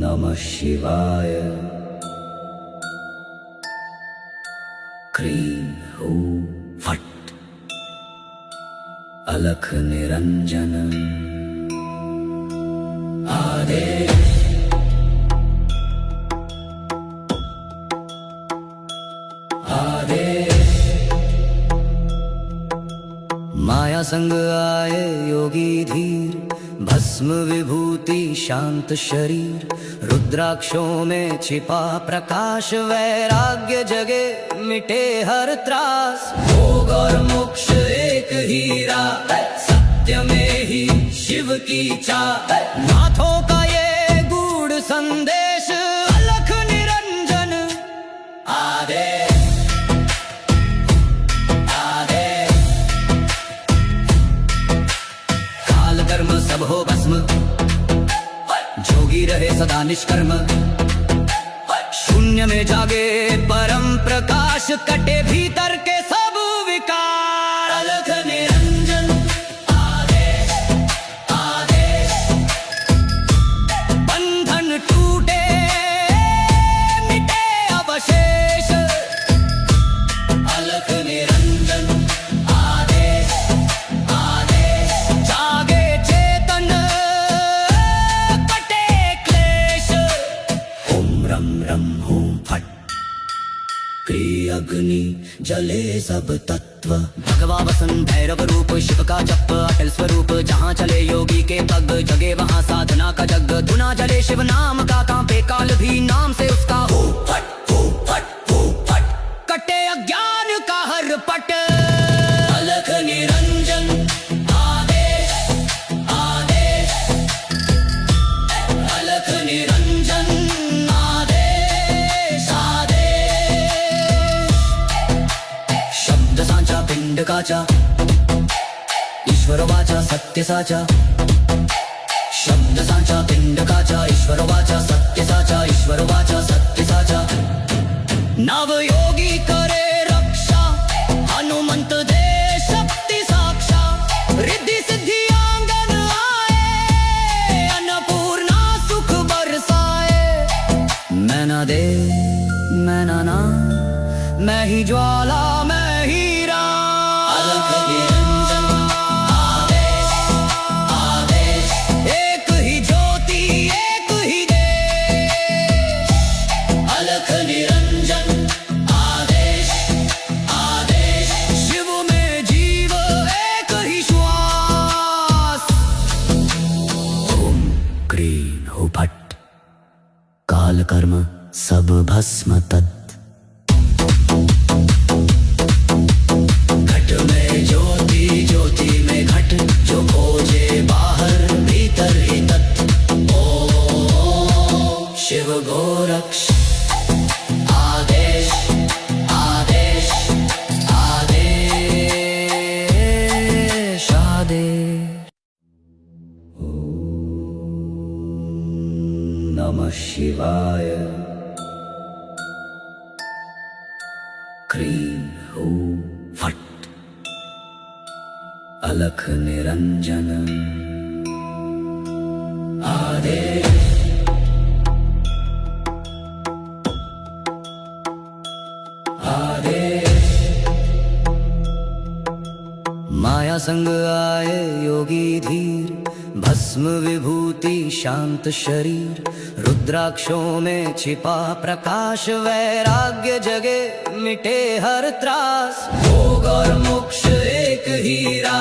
नमः शिवाय। क्रीं हूं फट् अलख निरंजन। आदेश आदेश। माया संग आए योगी धीर, भस्म विभूति शांत शरीर। रुद्राक्षों में छिपा प्रकाश, वैराग्य जगे मिटे हर त्रास। भोग और मोक्ष एक हीरा, सत्य में ही शिव की चाह। नाथों का ये गूढ़ संदेश, अलख निरंजन। आदेश आदेश। काल कर्म सब हो भस्म, जोगी रहे सदा निष्कर्म। शून्य में जागे परम प्रकाश, कटे भीतर के सब विकार। अलख निरंजन आदेश आदेश। बंधन टूटे मिटे अवशेष, अलख निरंजन आदेश आदेश। जागे चेतन कटे क्लेश। ओम रम रम हूं फट, क्रिय अग्नि जले सब तत्व। भगवा वसन भैरव रूप, शिव का जप अटल स्वरूप। जहाँ चले योगी के पग, जगे वहाँ साधना का जग। धुना जले शिव नाम का, कांपे काल भी नाम से उसका। हो फट हो फट हो फट, कटे अज्ञान का हर पट। अलख निरंजन आदेश आदेश। अलख निरंजन आदेश आदेश। शब्द सांचा पिंड काचा, ईश्वर वाचा सत्य साचा। शब्द सांचा पिंड काचा, ईश्वर वाचा सत्य साचा। ईश्वर वाचा सत्य साचा। नव योगी करे रक्षा, हनुमंत दे शक्ति साक्षा। रिद्धि सिद्धि आंगन आए, अन्नपूर्णा सुख बरसाए। मैं ना दे मैं ना ना, मैं ही ज्वाला मैं ही राम। अलख निरंजन आदेश आदेश। एक ही ज्योति एक ही देश, अलख निरंजन आदेश आदेश। शिव में जीव एक ही श्वास। ओम क्रीं हूं फट, काल कर्म सब भस्म तत्। घट में ज्योति ज्योति में घट, जो खोजे बाहर भीतर ही तत्। ओम शिव गोरक्ष आदेश आदेश आदेश आदेश। नमः शिवाय। क्रीं हूं फट अलख निरंजन। आदेश आदेश। माया संग आए योगी धीर, भस्म विभूति शांत शरीर। रुद्राक्षों में छिपा प्रकाश, वैराग्य जगे मिटे हर त्रास। भोग और मोक्ष एक हीरा,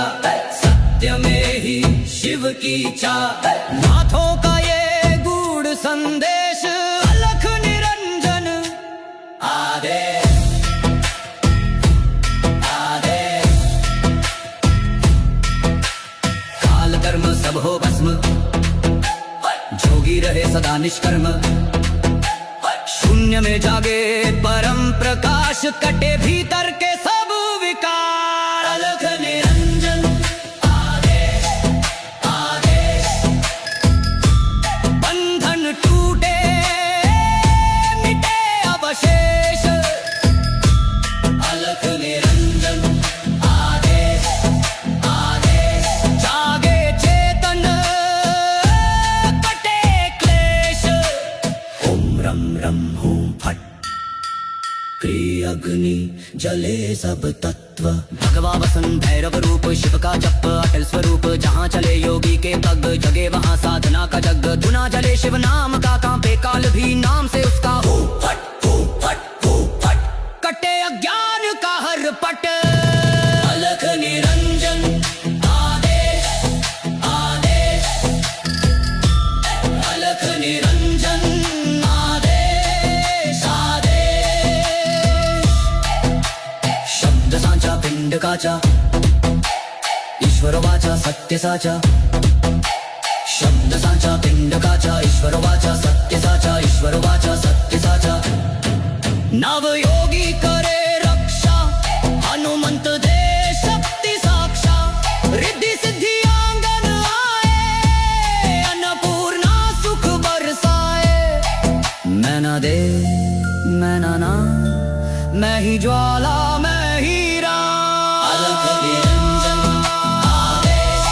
सत्य में ही शिव की चाह। नाथों का ये गूढ़ संदेश, अलख निरंजन आदेश आदेश। काल कर्म सब हो भस्म, जोगी रहे सदा निष्कर्म। शून्य में जागे परम प्रकाश, कटे भीतर के सब विकार। अलख निरंजन आदेश आदेश। बंधन टूटे मिटे अवशेष, अलख निरंजन आदेश आदेश। जागे चेतन कटे क्लेश। अग्नि जले सब तत्व। भगवा वसन भैरव रूप शिव का जप अटल स्वरूप, जहाँ चले योगी के पग जगे वहाँ साधना का जग। धुना जले शिव नाम का, कांपे काल भी नाम से उसका। हो फट हो फट हो फट, कटे अज्ञान का हर पट। अलख निरंजन आदेश आदेश, अलख निरंजन आदेश आदेश। शब्द सांचा पिंड काचा, ईश्वर वाचा सत्य साचा। शब्द सांचा पिंड काचा, ईश्वर वाचा सत्य साचा। ईश्वर वाचा सत्य साचा। नव योगी करे रक्षा, हनुमंत दे शक्ति साक्षा। रिद्धि सिद्धि आंगन आए, अन्नपूर्णा सुख बरसाए। मैं ना दे मैं ना ना, मैं ही ज्वाला मैं ही राम। अलख निरंजन आदेश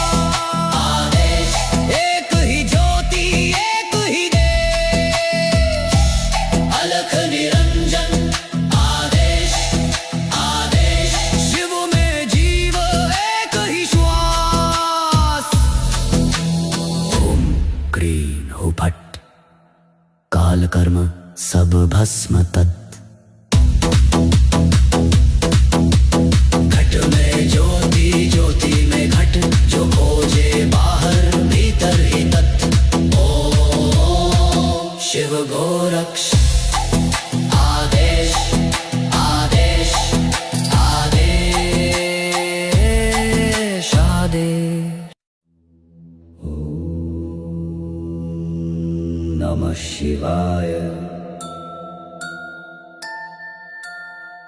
आदेश, एक ही ज्योति एक ही देश। अलख निरंजन आदेश आदेश, शिव में जीव एक ही श्वास। ओम क्रीं हो फट, काल कर्म सब भस्म तत्। घट में ज्योति ज्योति में घट, जो खोजे बाहर भीतर ही तत्। ओम शिव गोरक्ष आदेश आदेश आदेश आदेश। नमः शिवाय।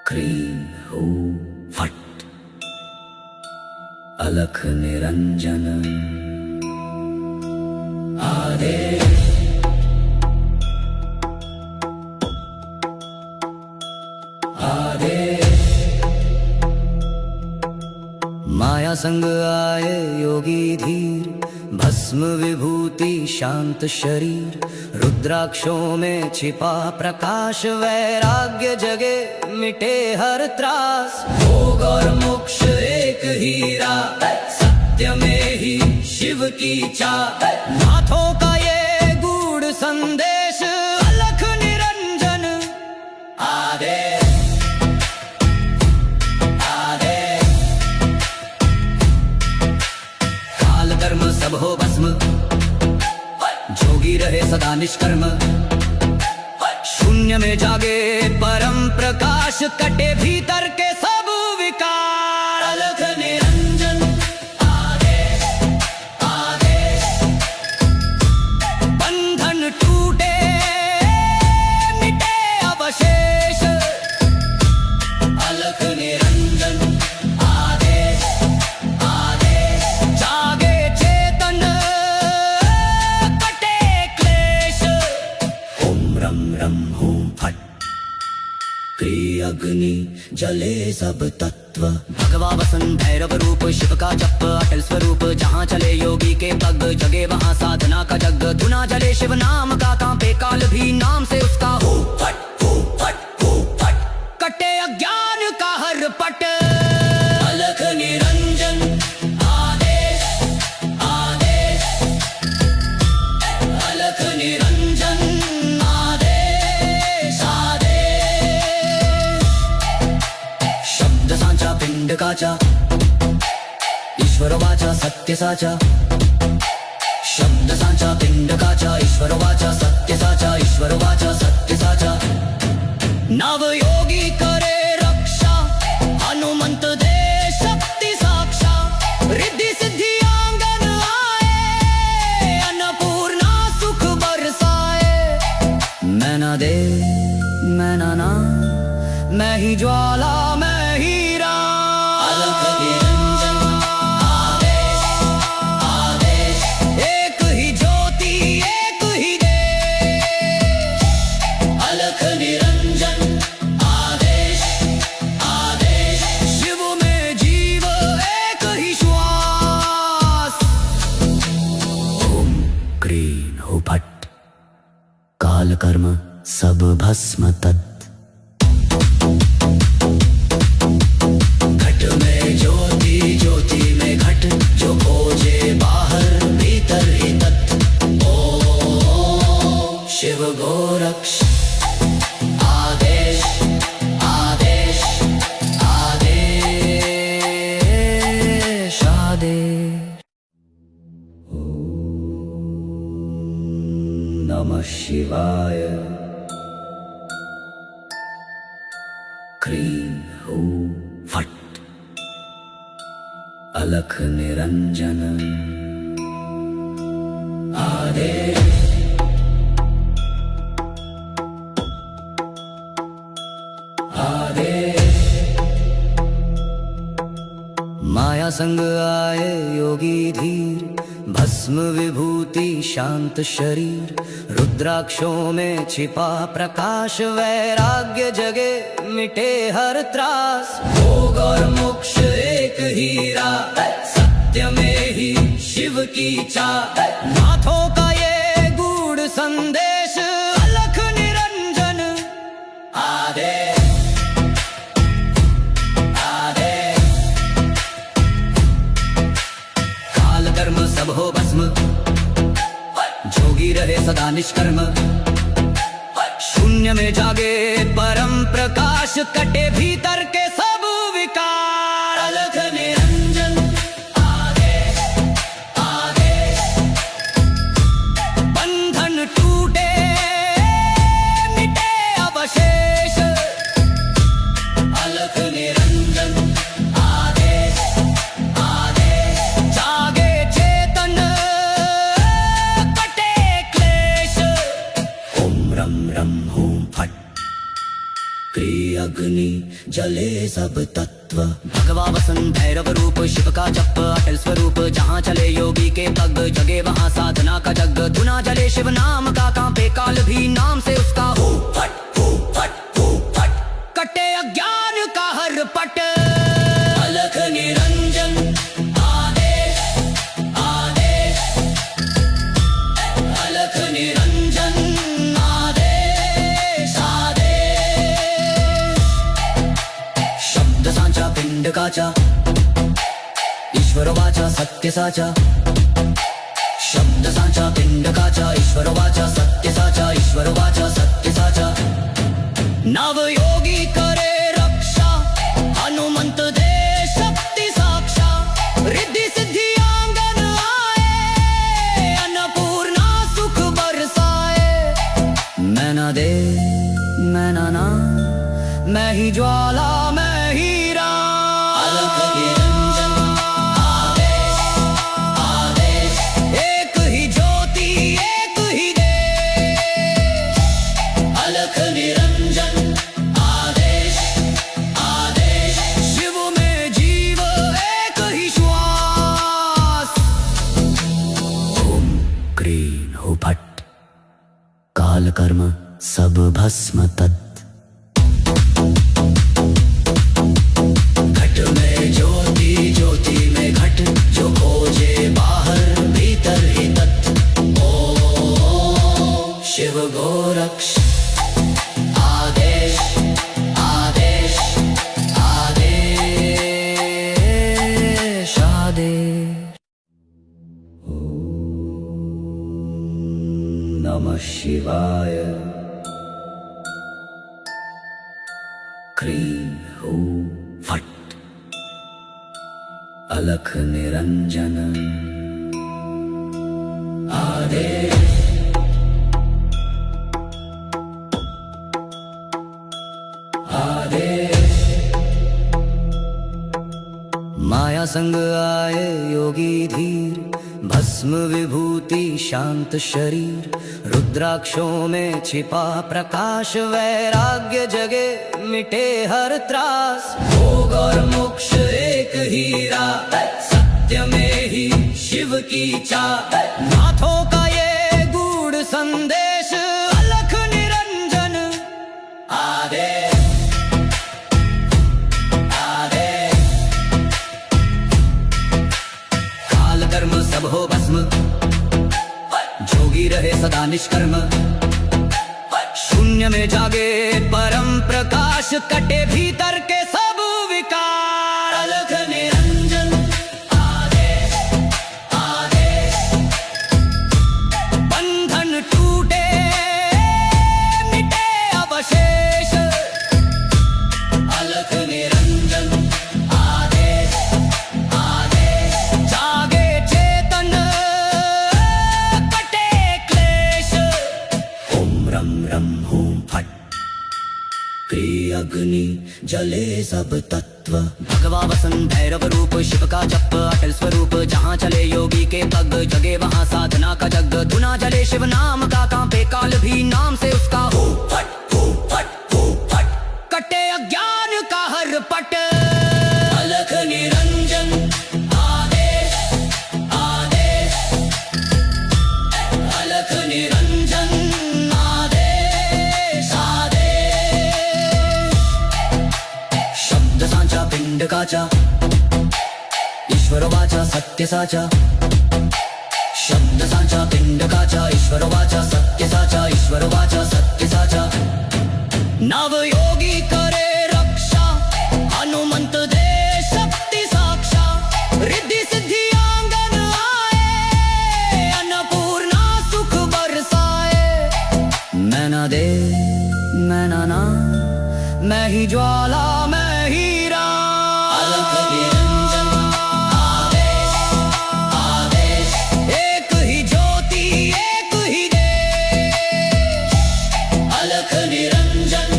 क्रीं हो फट, अलख निरंजन आदेश आदेश। माया संग आए योगी धीर, भस्म विभूति शांत शरीर। रुद्राक्षों में छिपा प्रकाश, वैराग्य जगे मिटे हर त्रास। भोग और मोक्ष एक ही राह, सत्य में ही शिव की चाह। नाथों का ये गूढ़ संदेश, अलख निरंजन आदेश आदेश। काल कर्म सब हो भस्म, जोगी रहे सदा निष्कर्म। शून्य में जागे परम प्रकाश, कटे भीतर के सब विकार। अलख निरंजन आदेश आदेश, बंधन टूटे मिटे अवशेष। अलख निरंजन आदेश आदेश, जागे चेतन कटे क्लेश। ओम रम रम हूं फट, क्रिय अग्नि जले सब तत्व। भगवा वसन भैरव रूप शिव का जप अटल स्वरूप, जहाँ चले योगी के पग जगे वहाँ साधना का जग। धुना जले शिव नाम का, कांपे काल भी नाम से उसका। हो फट हो फट हो फट, कटे अज्ञान का हर पट। अलख निरंजन आदेश आदेश, अलख निरंजन आदेश आदेश। शब्द सांचा पिंड काचा, ईश्वर वाचा सत्य साचा। शब्द सांचा पिंड काचा, ईश्वर वाचा सत्य साचा। ईश्वर वाचा सत्य साचा। नव योगी करे रक्षा, हनुमंत दे शक्ति साक्षा। रिद्धि सिद्धि आंगन आए, अन्नपूर्णा सुख बरसाए। मैं ना दे मैं ना ना, मैं ही ज्वाला मैं ही राम। अलख निरंजन आदेश आदेश, एक ही ज्योति एक ही देश। अलख निरंजन आदेश आदेश, शिव में जीव एक ही श्वास। ओम क्रीं हो फट, काल कर्म सब भस्म तत्। घट में ज्योति ज्योति में घट जो खोजे बाहर भीतर ही तत्व ओ शिव गोरक्ष आदेश आदेश आदेश आदेश नमः शिवाय क्रीं हूं फट अलख निरंजन आदेश आदेश माया संग आए योगी धीर भस्म विभूति शांत शरीर रुद्राक्षों में छिपा प्रकाश वैराग्य जगे मिटे हर त्रास भोग और मोक्ष एक हीरा सत्य में ही शिव की चाह नाथों का ये गूढ़ संदेश अलख निरंजन आदेश काल कर्म सब हो भस्म जोगी रहे सदा निष्कर्म शून्य में जागे परम प्रकाश कटे भीतर के सब विकार अलख निरंजन आदेश आदेश बंधन टूटे मिटे अवशेष अलख निरंजन आदेश आदेश जागे चेतन कटे क्लेश ओम रम रम हूं फट क्रिय अग्नि जले सब तत्व भगवा वसन भैरव रूप शिव का जप अटल स्वरूप जहाँ चले योगी के पग जगे वहाँ साधना का जग धुना जले शिव नाम का कांपे काल भी नाम से उसका हूं फट हूं फट हूं फट कटे अज्ञान का हर पट अलख निरंजन आदेश आदेश अलख निरंजन आदेश आदेश शब्द सांचा पिंड काचा ईश्वर वाचा सत्य साचा शब्द सांचा पिंड काचा ईश्वर वाचा सत्य साचा ईश्वर वाचा सत्य साचा नव योगी करे रक्षा हनुमंत दे शक्ति साक्षा रिद्धि सिद्धि आंगन आए अन्नपूर्णा सुख बरसाए मैं ना दे मैं ना ना मैं ही ज्वाला मैं ही राम अलख निरंजन आदेश आदेश एक ही ज्योति एक ही देश अलख निरंजन आदेश आदेश शिव में जीव एक ही श्वास ओम क्रीं हूं फट काल कर्म सब भस्म तत् घट में ज्योति ज्योति में घट जो खोजे बाहर भीतर ही तत्व ओ शिव गोरक्ष आदेश आदेश आदेश आदेश नमः शिवाय क्रीं हूं फट अलख निरंजन आदेश आदेश माया संग आए योगी धीर भस्म विभूति शांत शरीर रुद्राक्षों में छिपा प्रकाश वैराग्य जगे मिटे हर त्रास भोग और मोक्ष एक हीरा सत्य में ही शिव की चाह नाथों का ये गूढ़ संदेश अलख निरंजन आदेश कर्म सब हो भस्म जोगी रहे सदा निष्कर्म शून्य में जागे परम प्रकाश कटे भीतर के सब विकार। अलख निरंजन आदेश आदेश, बंधन टूटे मिटे अवशेष। अलख निरंजन आदेश आदेश, जागे चेतन कटे क्लेश। ओम रम रम हूं फट, क्रिय अग्नि जले सब तत्व। भगवा वसन भैरव रूप शिव का जप अटल स्वरूप। जहाँ चले योगी के पग, जगे वहाँ साधना का जग। धुना जले शिव नाम का, कांपे काल भी नाम से उसका। हो फट हो फट हो फट, कटे अज्ञान का हर पट। अलख निरंजन आदेश आदेश, अलख निरंजन आदेश आदेश। शब्द सांचा पिंड काचा, ईश्वर वाचा सत्य साचा। शब्द सांचा पिंड काचा, ईश्वर वाचा सत्य साचा। ईश्वर वाचा सत्य साचा, नव योगी करे रक्षा। हनुमंत दे शक्ति साक्षा, रिद्धि सिद्धि आंगन आए। अन्नपूर्णा सुख बरसाए। मैं ना दे मैं ना ना, मैं ही ज्वाला मैं ही राम। अलख निरंजन आदेश आदेश, एक ही ज्योति एक ही देश। अलख निरंजन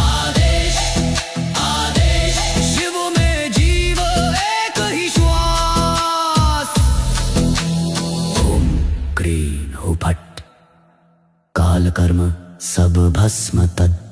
आदेश आदेश, शिव में जीव एक ही श्वास। ओम क्रीं हूं फट, काल कर्म सब भस्म तत्।